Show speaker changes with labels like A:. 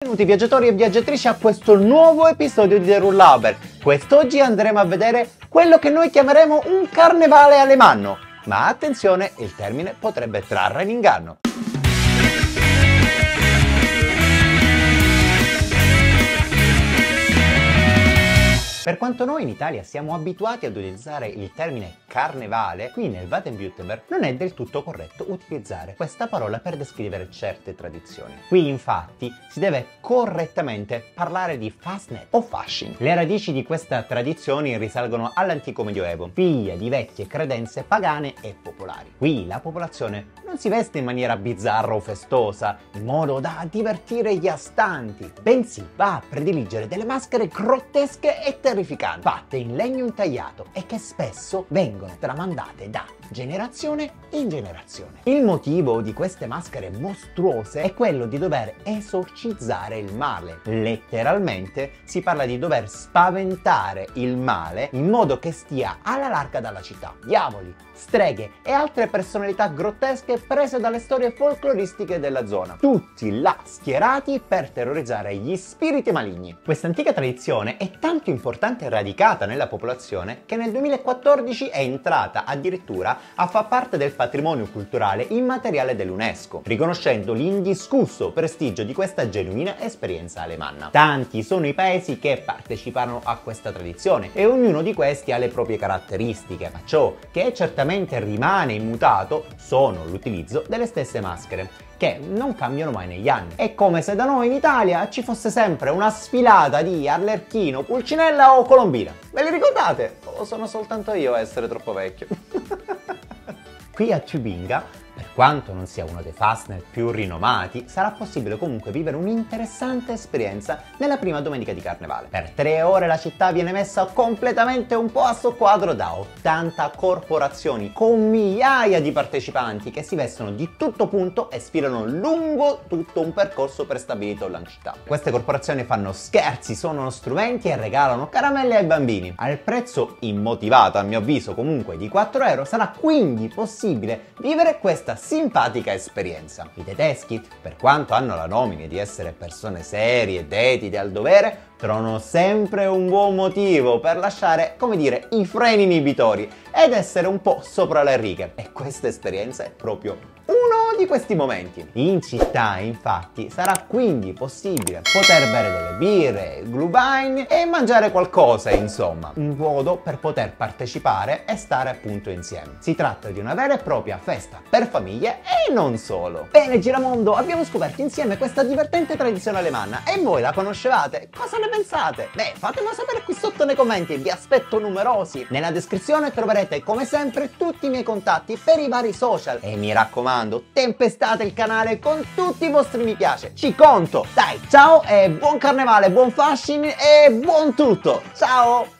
A: Benvenuti viaggiatori e viaggiatrici a questo nuovo episodio di The Urlauber. Quest'oggi andremo a vedere quello che noi chiameremo un carnevale alemanno. Ma attenzione, il termine potrebbe trarre in inganno. Per quanto noi in Italia siamo abituati ad utilizzare il termine carnevale, qui nel Baden-Württemberg non è del tutto corretto utilizzare questa parola per descrivere certe tradizioni. Qui infatti si deve correttamente parlare di Fastnet o Fasching. Le radici di questa tradizione risalgono all'antico medioevo, figlia di vecchie credenze pagane e popolari. Qui la popolazione non si veste in maniera bizzarra o festosa, in modo da divertire gli astanti, bensì va a prediligere delle maschere grottesche e terrificanti, fatte in legno intagliato e che spesso vengono tramandate da generazione in generazione. Il motivo di queste maschere mostruose è quello di dover esorcizzare il male. Letteralmente si parla di dover spaventare il male in modo che stia alla larga dalla città. Diavoli, streghe e altre personalità grottesche prese dalle storie folcloristiche della zona, tutti là schierati per terrorizzare gli spiriti maligni. Questa antica tradizione è tanto importante e radicata nella popolazione che nel 2014 è entrata addirittura a far parte del patrimonio culturale immateriale dell'UNESCO, riconoscendo l'indiscusso prestigio di questa genuina esperienza alemanna. Tanti sono i paesi che partecipano a questa tradizione e ognuno di questi ha le proprie caratteristiche, ma ciò che certamente rimane immutato sono l'utilizzo delle stesse maschere, che non cambiano mai negli anni. È come se da noi in Italia ci fosse sempre una sfilata di Arlecchino, Pulcinella o Colombina. Ve li ricordate? O sono soltanto io a essere troppo vecchio? Qui a Tubinga, per quanto non sia uno dei Fastnet più rinomati, sarà possibile comunque vivere un'interessante esperienza nella prima domenica di Carnevale. Per 3 ore la città viene messa completamente un po' a soqquadro da 80 corporazioni con migliaia di partecipanti che si vestono di tutto punto e sfilano lungo tutto un percorso prestabilito alla città. Queste corporazioni fanno scherzi, suonano strumenti e regalano caramelle ai bambini. Al prezzo immotivato, a mio avviso comunque, di 4 euro sarà quindi possibile vivere questa simpatica esperienza. I tedeschi, per quanto hanno la nomine di essere persone serie, dedite al dovere, trovano sempre un buon motivo per lasciare, come dire, i freni inibitori ed essere un po' sopra le righe. E questa esperienza è proprio uno di questi momenti. In città, infatti, sarà quindi possibile poter bere delle birre, glühwein e mangiare qualcosa, insomma, un modo per poter partecipare e stare appunto insieme. Si tratta di una vera e propria festa per famiglie e non solo. Bene, Giramondo, abbiamo scoperto insieme questa divertente tradizione alemanna e voi la conoscevate? Cosa ne pensate? Beh, fatemelo sapere qui sotto nei commenti, vi aspetto numerosi. Nella descrizione troverete come sempre tutti i miei contatti per i vari social e mi raccomando, tempestate il canale con tutti i vostri mi piace, ci conto! Dai, ciao e buon carnevale, buon fascino e buon tutto! Ciao!